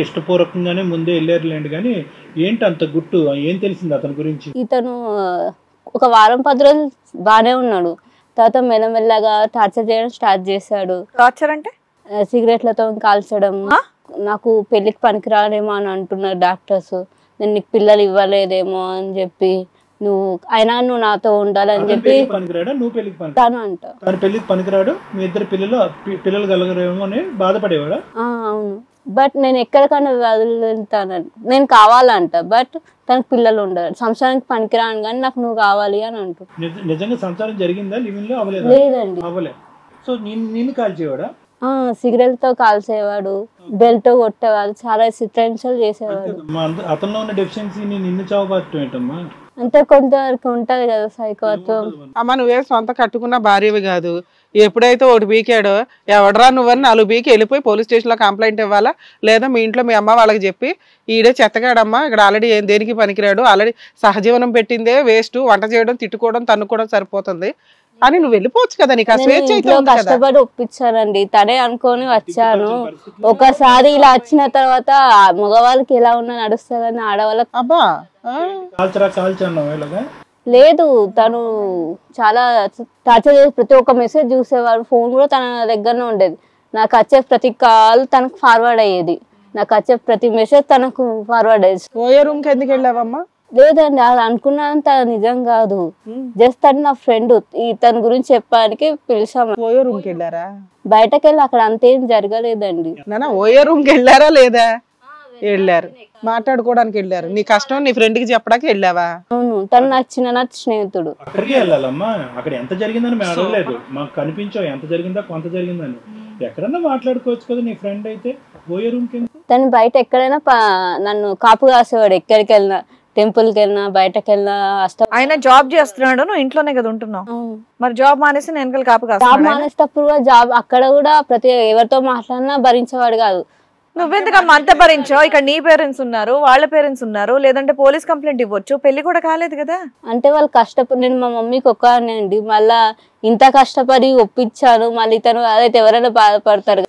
ఇష్టపూర్వకంగానే ముందే వెళ్ళారులేండి, కానీ ఏంటి అంత గుట్టు, ఏం తెలిసింది అతని గురించి? ఇతను ఒక వారం 10 రోజులు బాగానే ఉన్నాడు. తర్వాత మెల్లమెల్లగా టార్చర్ చేయడం స్టార్ట్ చేశాడు. టార్చర్ అంటే సిగరెట్లతో కాల్చడం. నాకు పెళ్లికి పనికిరాలేమో అని అంటున్నారు డాక్టర్స్. నేను నీకు పిల్లలు ఇవ్వలేదేమో అని చెప్పి, నువ్వు నాతో ఉండాలని చెప్పి పనికిరాడా, నువ్వు పెళ్లికి తను అంట. తను పెళ్లికి పనికిరాడు, మీ ఇద్దరు పిల్లలు కలగరేమో అని బాధపడేవాడా? అవును. బట్ నేను ఎక్కడికన్నా వదులుతాను, నేను కావాలంట. బట్ తనకు పిల్లలు ఉండరు, సంసారానికి పనికిరాను కానీ నాకు నువ్వు కావాలి అని అంటు. నిజంగా సంసారం జరిగిందా? లివింగ్ లో అవ్వలేదు? లేదండి. అవ్వలే. సో నిన్ను కాల్చేవాడా? సిగరెట్ తో కాల్చేవాడు, బెల్ట్ తో కొట్టేవాడు, చాలా చిత్రహింసలు చేసేవాడు. అతనిలో ఉన్న డెఫిషియన్సీని నిన్ను చావబారటం ఏంటమ్మా? అంటే కొంతవరకు ఉంటది కదా సైకోత్వం. అమ్మ నువ్వే సొంత కట్టుకున్న భార్యవి కాదు, ఎప్పుడైతే ఒకటి బీకాడో ఎవడరా నువ్వని 4 బీకి వెళ్ళిపోయి పోలీస్ స్టేషన్లో కంప్లైంట్ ఇవ్వాలా, లేదా మీ ఇంట్లో మీ అమ్మ వాళ్ళకి చెప్పి ఈడే చెత్తగాడమ్మా, ఇక్కడ ఆల్రెడీ దేనికి పనికిరాడు, ఆల్రెడీ సహజీవనం పెట్టిందే వేస్ట్, వంట చేయడం తిట్టుకోవడం తన్నుకోవడం సరిపోతుంది అని నువ్వు వెళ్ళిపోవచ్చు కదా. నీకు ఆ స్వేచ్ఛ అయితే ఉంది కదా. కష్టపడి ఒప్పించానండి, తనే అనుకొని వచ్చాను. ఒకసారి ఇలా వచ్చిన తర్వాత మగవాళ్ళకి ఎలా ఉన్నా నడుస్తుంది కానీ ఆడవాళ్ళకి అబ్బా లేదు. తను చాలా టార్చర్ చేసి ప్రతి ఒక్క మెసేజ్ చూసేవాడు. ఫోన్ కూడా తన దగ్గరనే ఉండేది. నాకు వచ్చే ప్రతి కాల్ తనకు ఫార్వర్డ్ అయ్యేది, నాకు వచ్చే ప్రతి మెసేజ్ తనకు ఫార్వర్డ్ అయ్యేది. ఓయే రూమ్ కి ఎందుకు వెళ్ళావమ్మా? లేదండి, అది అనుకున్నంత నిజం కాదు. జస్ట్ అని నా ఫ్రెండ్ తన గురించి చెప్పడానికి పిలిచాము. ఓయే రూమ్ కి వెళ్ళారా? బయటకు వెళ్ళి అక్కడ అంతేం జరగలేదండి. నాన్న ఓయే రూమ్ కి వెళ్ళారా లేదా? వెళ్ళారు, మాట్లాడుకోవడానికి వెళ్ళారు. నీ కష్టం నీ ఫ్రెండ్ కి చెప్పడానికి వెళ్ళావా? అవును, తను నా స్నేహితుడు. అక్కడికి వెళ్ళాలమ్మా, అక్కడ ఎంత జరిగిందని మేము అడగలేదు, మాకు కనిపించావు ఎంత జరిగిందా కొంత జరిగిందని. ఎక్కడన్నా మాట్లాడుకోవచ్చు కదా నీ ఫ్రెండ్ అయితే. ఓయే రూమ్ కి తను బయట ఎక్కడైనా నన్ను కాపు కాసేవాడు. ఎక్కడికి వెళ్ళినా, టెంపుల్ కి వెళ్ళినా, బయటకు వెళ్ళినా. ఆయన జాబ్ చేస్తున్నాడు, నువ్వు ఇంట్లోనే కదా ఉంటున్నావు. మరి జాబ్ మానేసి నేను కాపు జాబ్ మానేసేటప్పుడు కూడా జాబ్ అక్కడ కూడా ఎవరితో మాట్లాడినా భరించేవాడు కాదు. నువ్వెందుకమ్మా అంత భరించావు? ఇక్కడ నీ పేరెంట్స్ ఉన్నారు, వాళ్ళ పేరెంట్స్ ఉన్నారు, లేదంటే పోలీస్ కంప్లైంట్ ఇవ్వచ్చు. పెళ్లి కూడా కాలేదు కదా. అంటే వాళ్ళు కష్టపడి, నేను మా మమ్మీకి ఒక్కనండి, మళ్ళా ఇంత కష్టపడి ఒప్పించాను, మళ్ళీ తను అదైతే ఎవరైనా బాధపడతారు.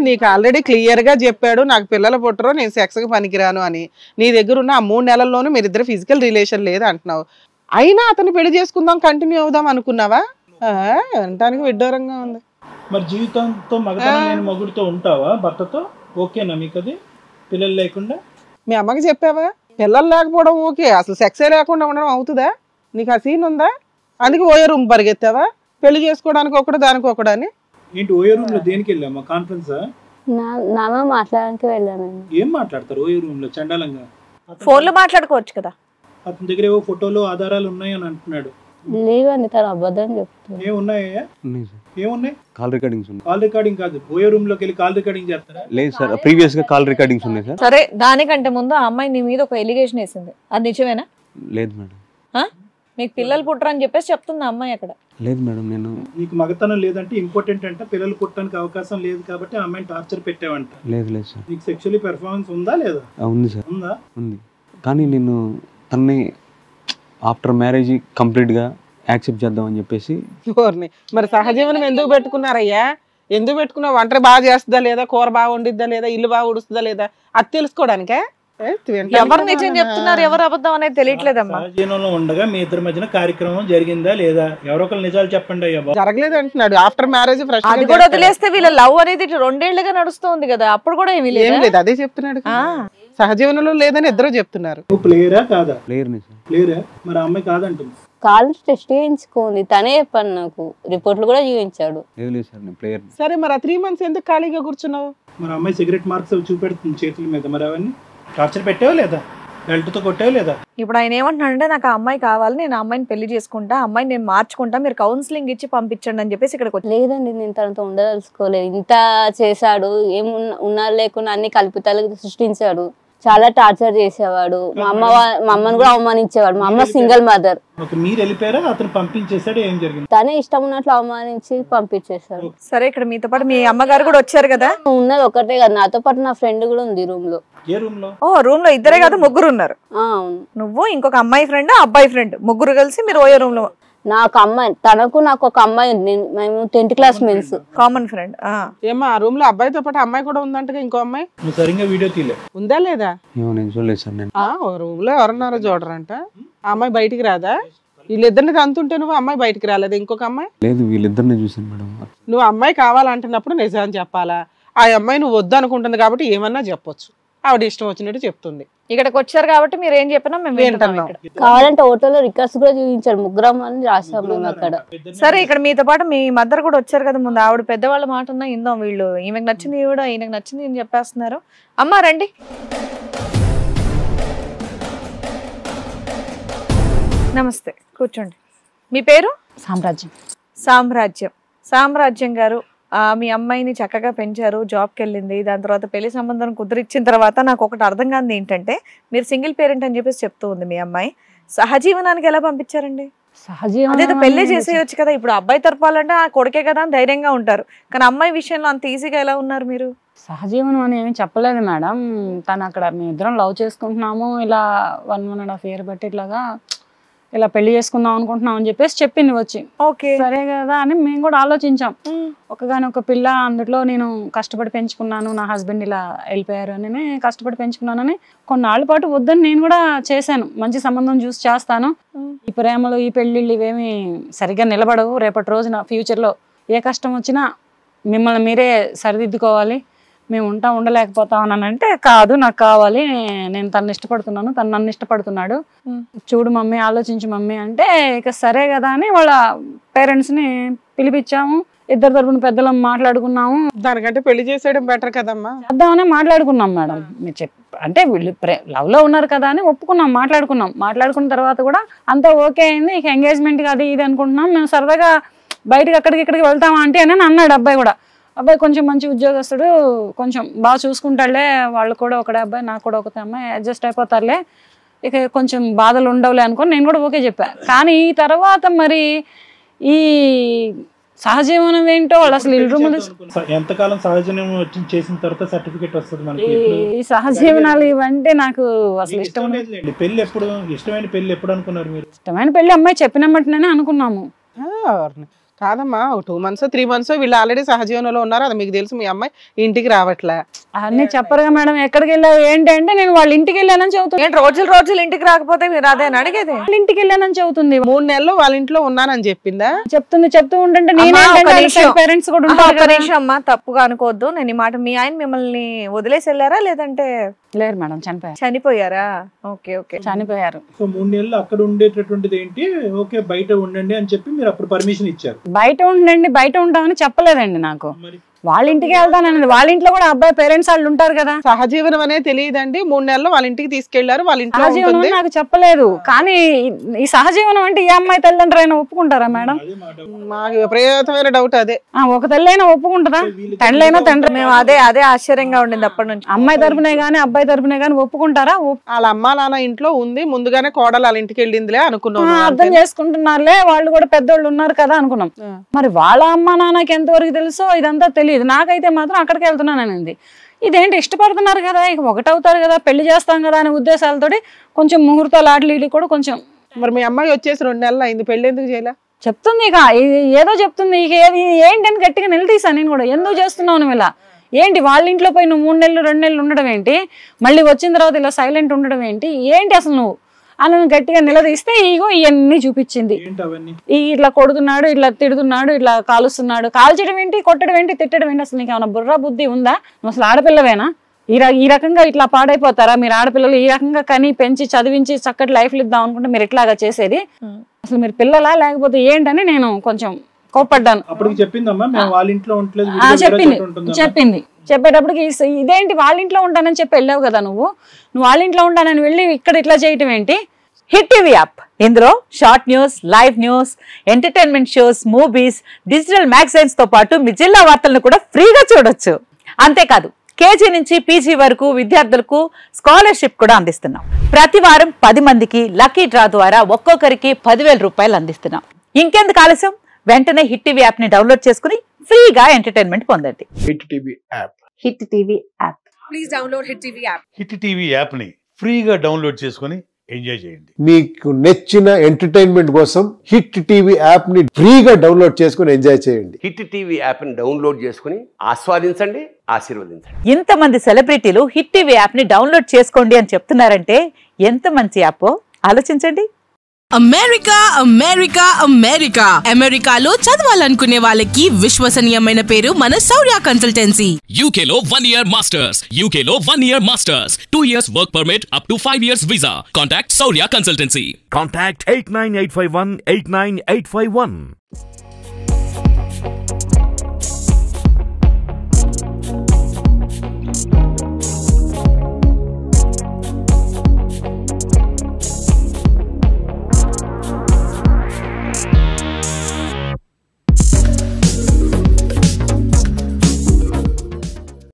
నీకు ఆల్రెడీ క్లియర్ గా చెప్పాడు నాకు పిల్లలు పుట్టరు, నేను సెక్స్ కి పనికిరాను అని. నీ దగ్గర ఉన్న ఆ 3 నెలల్లోనూ మీరిద్దరు ఫిజికల్ రిలేషన్ లేదు అంటున్నావు. అయినా అతను పెళ్లి చేసుకుందాం, కంటిన్యూ అవుదాం అనుకున్నావా? అనటానికి విడ్డూరంగా ఉంది. మరి జీవితంతో మగుడితో ఉంటావా భర్తతో? ఓకేనా మీకు అది? పిల్లలు లేకుండా మీ అమ్మకి చెప్పావా? పిల్లలు లేకపోవడం ఓకే, అసలు సెక్సే లేకుండా ఉండడం అవుతుందా? నీకు ఆ సీన్ ఉందా? అందుకే ఓయే రూమ్ పరిగెత్తావా? పెళ్లి చేసుకోవడానికి ఒకటి దానికి ఒకటి అని. ఏంటి ఓయే రూమ్ లో దేనికి వెళ్ళామా? కాన్ఫరెన్స్ నాన్న మాట్లాడడానికి వెళ్ళాను. ఏం మాట్లాడతారు ఓయే రూమ్ లో? చండాలంగా ఫోన్ లో మాట్లాడుకోవచ్చు కదా. అతని దగ్గర ఏవో ఫోటోలు ఆధారాలు ఉన్నాయని అంటున్నాడు. లేవండి, తను అబద్ధం చెప్తాను. ఏమున్నాయా? ఏమున్నాయి? కాల్ రికార్డింగ్స్ ఉన్నాయి. కాల్ రికార్డింగ్ కాదు, ఓయే రూమ్ లోకి వెళ్ళి కాల్ రికార్డింగ్ చేస్తారా? లేదు సార్, ప్రీవియస్ గా కాల్ రికార్డింగ్స్ ఉన్నాయి సార్. సరే, దానికంటే ముందు ఆ అమ్మాయి నీ మీద ఒక ఎలిగేషన్ వేసింది, అది నిజమేనా? లేదు మేడం. మీకు పిల్లలు పుట్టరని చెప్పేసి చెప్తుంది ఆ అమ్మాయి అక్కడ. లేదు మేడం, నేను నీకు మగతనం లేదంటే ఇంపార్టెంట్ అంటే పిల్లలు పుట్టడానికి అవకాశం లేదు కాబట్టి ఆ అమ్మాయిని టార్చర్ పెట్టావంట. లేదు లేదు సార్. నీకు సెక్షువల్లీ పెర్ఫార్మెన్స్ ఉందా లేదా? ఉంది సార్. ఉందా? ఉంది. కానీ నేను తన్ని ఆఫ్టర్ మ్యారేజ్ కంప్లీట్ గా యాక్సెప్ట్ చేద్దామని చెప్పేసి. మరి సహజీవనం ఎందుకు పెట్టుకున్నారయ్యా? ఎందుకు పెట్టుకున్నావు? వంట బాగా చేస్తుందా లేదా, కూర బాగా వండిద్దా లేదా, ఇల్లు బాగా ఉడుస్తుందా లేదా, అది తెలుసుకోవడానికే. ఎవరు నిజం చెప్తున్నారు, ఎవరు అబద్ధం అనేది తెలియట్లేదమ్మా. జీవనంలో ఉండగా మీ ఇద్దరి మధ్యన కార్యక్రమం జరిగిందా లేదా? ఎవరొకరు నిజాలు చెప్పండి అయ్యా. జరగలేదు అంటున్నాడు. ఆఫ్టర్ మ్యారేజ్ అది కూడా వదిలేస్తే వీళ్ళ లవ్ అనేది 2 ఏళ్లుగా నడుస్తుంది కదా, అప్పుడు కూడా ఏమీ లేదు. అదే చెప్తున్నాడు, సహజీవనంలో లేదని ఇద్దరు చెప్తున్నారు. నువ్వు ప్లేయరా కాదా? ప్లేయర్ని సార్. ప్లేయరా? మరి అమ్మాయి కాదంటుంది. కాల్ టెస్ట్ చేయించుకోండి, తనే చెప్పాను, నాకు రిపోర్ట్లు కూడా చూపించాడు. లేదు సార్, నేను ప్లేయర్. సరే, మరి ఆ 3 months ఎందుకు ఖాళీగా కూర్చున్నావు? మరి అమ్మాయి సిగరెట్ మార్క్స్ చూపెడుతుంది చేతుల మీద, మరి అవన్నీ టార్చర్ పెట్టావా లేదా? బెల్ట్తో కొట్టావా లేదా? ఇప్పుడు ఆయన ఏమంటున్నాడంటే నాకు ఆ అమ్మాయి కావాలి, నేను ఆ అమ్మాయిని పెళ్లి చేసుకుంటా, అమ్మాయిని నేను మార్చుకుంటా, మీరు కౌన్సిలింగ్ ఇచ్చి పంపించండి అని చెప్పేసి ఇక్కడికి. లేదండి, నేను తనతో ఉండదలుచుకోలేదు. ఇంత చేశాడు, ఉన్నారు లేకుండా అన్ని కల్పితాలు సృష్టించాడు, చాలా టార్చర్ చేసేవాడు. మా అమ్మని కూడా అవమానించేవాడు. మా అమ్మ సింగిల్ మదర్. మీరు వెళ్ళిపోయారా? అతను పంపించేసాడు? ఏం జరిగింది? తనే ఇష్టం ఉన్నట్లు అవమానించి పంపించేశాడు. సరే, ఇక్కడ మీతో పాటు మీ అమ్మగారు కూడా వచ్చారు కదా? ఉన్నది ఒకటే కదా, నాతో పాటు నా ఫ్రెండ్ కూడా ఉంది రూమ్ లో. ఏ రూమ్ లో? ఓ, రూమ్ లో ఇద్దరే కాదు, 3 ఉన్నారు. అవును. నువ్వు ఇంకొక అమ్మాయి ఫ్రెండ్, అబ్బాయి ఫ్రెండ్, 3 కలిసి మీరు ఓయే రూమ్ లో. నాకు అమ్మాయి, తనకు నాకు ఒక అమ్మాయి ఉంది. మేము 10th class men's. Common friend. ఏమా ఆ రూమ్ లో అబ్బాయితో పాటు అమ్మాయి కూడా ఉందంటగా, ఇంకో అమ్మాయి నువ్వు సరిగ్గా వీడియో తీలే. ఉందా లేదా? ఏమో నేను చూడలేదు సార్. నేను ఒక రూమ్ లో ఎవరన్నారో చూడరంట. ఆ అమ్మాయి బయటికి రాదా? వీళ్ళిద్దరిని అంతుంటే నువ్వు అమ్మాయి బయటికి రాలేదు, ఇంకొక అమ్మాయి? లేదు, వీళ్ళిద్దరిని చూసాను మేడం. నువ్వు అమ్మాయి కావాలంటున్నప్పుడు నిజం చెప్పాలా? ఆ అమ్మాయి నువ్వు వద్దు అనుకుంటుంది కాబట్టి ఏమన్నా చెప్పొచ్చు, ఆవిడ ఇష్టం వచ్చినట్టు చెప్తుంది. ఇక్కడికి వచ్చారు కాబట్టి మీరు ఏం చెప్పినా మేము వింటున్నాం. కావాలంటే హోటల్లో రికార్డ్స్ కూడా చూపించాడు, 3 అని రాసాం మేము అక్కడ. సరే, ఇక్కడ మీతో పాటు మీ మదర్ కూడా వచ్చారు కదా ముందు. ఆవిడ పెద్దవాళ్ళ మాట ఉన్నా ఇందాం. వీళ్ళు ఈమెకు నచ్చింది ఈవిడ, ఈయనకు నచ్చింది ఈయన చెప్పేస్తున్నారు. అమ్మా రండి. నమస్తే, కూర్చోండి. మీ పేరు? సామ్రాజ్యం. సామ్రాజ్యం. సామ్రాజ్యం గారు, మీ అమ్మాయిని చక్కగా పెంచారు, జాబ్కి వెళ్ళింది. దాని తర్వాత పెళ్లి సంబంధం కుదిరిచ్చిన తర్వాత నాకు ఒకటి అర్థం కాదు ఏంటంటే, మీరు సింగిల్ పేరెంట్ అని చెప్పేసి చెప్తూ ఉంది మీ అమ్మాయి. సహజీవనానికి ఎలా పంపించారండి? అదే పెళ్లి చేసేయచ్చు కదా. ఇప్పుడు అబ్బాయి తరపాలంటే ఆ కొడుకే కదా అని ధైర్యంగా ఉంటారు, కానీ అమ్మాయి విషయంలో అంత ఈజీగా ఎలా ఉన్నారు మీరు? సహజీవనం అని ఏమీ చెప్పలేదు మేడం. తను అక్కడ మేము ఇద్దరం లవ్ చేసుకుంటున్నాము, ఇలా 1.5 year బట్టి ఇట్లాగా ఇలా పెళ్లి చేసుకుందాం అనుకుంటున్నాం అని చెప్పేసి చెప్పింది వచ్చి. ఓకే, సరే కదా అని మేము కూడా ఆలోచించాం. ఒకగానొక పిల్ల, అందులో నేను కష్టపడి పెంచుకున్నాను, నా హస్బెండ్ ఇలా వెళ్ళిపోయారు అని కష్టపడి పెంచుకున్నానని కొన్నాళ్ళ పాటు వద్దని నేను కూడా చేశాను. మంచి సంబంధం చూసి చేస్తాను, ఈ ప్రేమలు ఈ పెళ్ళిళ్ళు ఇవేమి సరిగ్గా నిలబడవు, రేపటి రోజున ఫ్యూచర్లో ఏ కష్టం వచ్చినా మిమ్మల్ని మీరే సరిదిద్దుకోవాలి, మేము ఉండలేకపోతాం అని అంటే, కాదు నాకు కావాలి, నేను తనని ఇష్టపడుతున్నాను, తను నన్ను ఇష్టపడుతున్నాడు, చూడు మమ్మీ, ఆలోచించు మమ్మీ అంటే, ఇక సరే కదా అని వాళ్ళ పేరెంట్స్ని పిలిపించాము. ఇద్దరు తరపున పెద్దలం మాట్లాడుకున్నాము. దానికంటే పెళ్లి చేసేయడం బెటర్ కదమ్మా. చేద్దామని మాట్లాడుకున్నాం మేడం. మీరు అంటే వీళ్ళు లవ్ లో ఉన్నారు కదా అని ఒప్పుకున్నాం, మాట్లాడుకున్న తర్వాత కూడా అంతా ఓకే అయింది. ఇక ఎంగేజ్మెంట్ అది ఇది అనుకుంటున్నాం. మేము సరదాగా బయటకి అక్కడికి ఇక్కడికి వెళ్తామా అంటే అని అన్నాడు అబ్బాయి కూడా. అబ్బాయి కొంచెం మంచి ఉద్యోగస్తుడు, కొంచెం బాగా చూసుకుంటాడులే, వాళ్ళు కూడా ఒకటే అబ్బాయి, నాకు కూడా ఒకటే అమ్మాయి, అడ్జస్ట్ అయిపోతారులే, ఇక కొంచెం బాధలు ఉండవులే అనుకొని నేను కూడా ఓకే చెప్పా. కానీ ఈ తర్వాత మరి ఈ సహజీవనం ఏంటో వాళ్ళు అసలు ఎంతకాలం సహజీవనం చేసిన తర్వాత సర్టిఫికేట్ వస్తుంది మనకి? ఈ సహజీవనాలు ఇవంటే నాకు అసలు ఇష్టం. పెళ్లి ఎప్పుడు, ఇష్టమైన పెళ్లి ఎప్పుడు అనుకున్నారు మీరు? ఇష్టమైన పెళ్లి అమ్మాయి చెప్పినమ్మటనే అనుకున్నాము. కాదమ్మా, 2 months 3 months వీళ్ళు ఆల్రెడీ సహజీవనంలో ఉన్నారు, అది మీకు తెలుసు. మీ అమ్మాయి ఇంటికి రావట్లే అన్నీ చెప్పరుగా మేడం. ఎక్కడికి వెళ్ళావు ఏంటి అంటే, నేను వాళ్ళ ఇంటికి వెళ్ళానని చెబుతుంది. రోజులు ఇంటికి రాకపోతే మీరు అదే అడిగేది? వాళ్ళ ఇంటికి వెళ్ళానని చెబుతుంది. 3 నెలలు వాళ్ళ ఇంట్లో ఉన్నానని చెప్పిందా? చెప్తూ ఉంటుంటే పేరెంట్స్ కూడా ఉంటారు. అమ్మా తప్పుగా అనుకోవద్దు, నేను ఈ మాట, మీ ఆయన మిమ్మల్ని వదిలేసి వెళ్ళారా లేదంటే? లేరు మేడం, చనిపోయారా? ఓకే ఓకే, చనిపోయారు. సో 3 నెలలు అక్కడ ఉండేటటువంటిది ఏంటి, ఓకే బయట ఉండండి అని చెప్పి మీరు అప్పుడు పర్మిషన్ ఇచ్చారు? బయట ఉండండి, బయట ఉంటామని చెప్పలేదండి నాకు. వాళ్ళ ఇంటికి వెళ్తానండి. వాళ్ళ ఇంట్లో కూడా అబ్బాయి పేరెంట్స్ వాళ్ళు ఉంటారు కదా. సహజీవనం అనేది తెలియదండి. 3 నెలలు వాళ్ళ ఇంటికి తీసుకెళ్లారు, వాళ్ళ ఇంట్లో సహజీవనం నాకు చెప్పలేదు. కానీ ఈ సహజీవనం అంటే ఈ అమ్మాయి తల్లిదండ్రులు అయినా ఒప్పుకుంటారా మేడం? మాకు విపరీతమైన డౌట్ అదే. ఒక తల్లి అయినా ఒప్పుకుంటారా? తండ్రి అయినా తండ్రి. మేము అదే ఆశ్చర్యంగా ఉండింది అప్పటి నుంచి. అమ్మాయి తరపునే గానీ అబ్బాయి తరపునే గానీ ఒప్పుకుంటారా? వాళ్ళ అమ్మా నాన్న ఇంట్లో ఉంది, ముందుగానే కోడలు వాళ్ళ ఇంటికి వెళ్ళిందిలే అనుకున్నాం. అర్థం చేసుకుంటున్నారులే, వాళ్ళు కూడా పెద్దోళ్ళు ఉన్నారు కదా అనుకున్నాం. మరి వాళ్ళ అమ్మా నాన్నకి ఎంతవరకు తెలుసో ఇదంతా తెలియదు. నాకైతే మాత్రం అక్కడికి వెళ్తున్నానండి. ఇదేంటి ఇష్టపడుతున్నారు కదా, ఇక ఒకటవుతారు కదా, పెళ్లి చేస్తాం కదా అనే ఉద్దేశాలతోటి కొంచెం ముహూర్తాలు ఆటలు కూడా కొంచెం. మరి మీ అమ్మాయి వచ్చేసి 2 నెలలు అయింది, పెళ్లి ఎందుకు చేయలే? చెప్తుంది ఇక ఏదో చెప్తుంది. ఇక ఏంటని గట్టిగా నిలదీశాను నేను కూడా. ఎందుకు చేస్తున్నావు నువ్వు ఇలా? ఏంటి వాళ్ళ ఇంట్లో పోయి నువ్వు 3 నెలలు 2 నెలలు ఉండడం ఏంటి, మళ్ళీ వచ్చిన తర్వాత ఇలా సైలెంట్ ఉండడం ఏంటి అసలు నువ్వు అని గట్టిగా నిలదీస్తే ఇగో ఇవన్నీ చూపించింది. ఇట్లా కొడుతున్నాడు, ఇట్లా తిడుతున్నాడు, ఇట్లా కాలుస్తున్నాడు. కాల్చడం ఏంటి, కొట్టడం ఏంటి, తిట్టడం ఏంటి? అసలు నీకు ఏమైనా బుర్ర బుద్ధి ఉందా? నువ్వు అసలు ఆడపిల్లవేనా? ఈ రకంగా ఇట్లా పాడైపోతారా మీరు ఆడపిల్లలు? ఈ రకంగా కని పెంచి చదివించి చక్కటి లైఫ్లు ఇద్దాం అనుకుంటే మీరు ఇట్లాగా చేసేది? అసలు మీరు పిల్లలా లేకపోతే ఏంటని నేను కొంచెం కోప్పడ్డాను. చెప్పింది. చెప్పేటప్పటికి ఇదేంటి వాళ్ళ ఇంట్లో ఉంటానని చెప్పి వెళ్ళావు కదా, నువ్వు వాళ్ళ ఇంట్లో ఉంటానని వెళ్ళి ఇక్కడ ఇట్లా చేయటం ఏంటి? హిట్ టీవీ యాప్, ఇందులో short news, live news, entertainment shows, movies, digital magazines తో పాటు మీ జిల్లా వార్తలను కూడా ఫ్రీగా చూడొచ్చు. అంతేకాదు కేజీ నుంచి పీజీ వరకు విద్యార్థులకు స్కాలర్షిప్ కూడా అందిస్తున్నాం. ప్రతి వారం 10 మందికి లక్కీ డ్రా ద్వారా ఒక్కొక్కరికి 10,000 రూపాయలు అందిస్తున్నాం. ఇంకెందుకు ఆలస్యం, వెంటనే హిట్ టీవీ యాప్ ని డౌన్లోడ్ చేసుకుని ఫ్రీగా ఎంటర్టైన్మెంట్ పొందండి. Hit TV app. Hit TV app. Please download hit TV app. Hit TV app ని ఫ్రీగా డౌన్లోడ్ చేసుకుని ఎంజాయ్ చేయండి. మీకు నచ్చిన ఎంటర్టైన్మెంట్ కోసం హిట్ టీవీ యాప్ ని ఫ్రీగా డౌన్లోడ్ చేసుకుని ఎంజాయ్ చేయండి. హిట్ టీవీ యాప్ ని డౌన్లోడ్ చేసుకుని ఆస్వాదించండి, ఆశీర్వదించండి. ఇంతమంది సెలబ్రిటీలు హిట్ టీవీ యాప్ ని డౌన్లోడ్ చేసుకోండి అని చెప్తున్నారంటే ఎంత మంచి యాప్ ఆలోచించండి. అమెరికా అమెరికా అమెరికా అమెరికాలో చదవాలనుకునే వాళ్ళకి విశ్వసనీయమైన పేరు మన శౌర్య కన్సల్టెన్సీ. UK లో 1 year masters, UK లో 1 year masters, 2 years work permit up to 5 years visa. Contact Saurya Consultancy. Contact 89851 89851.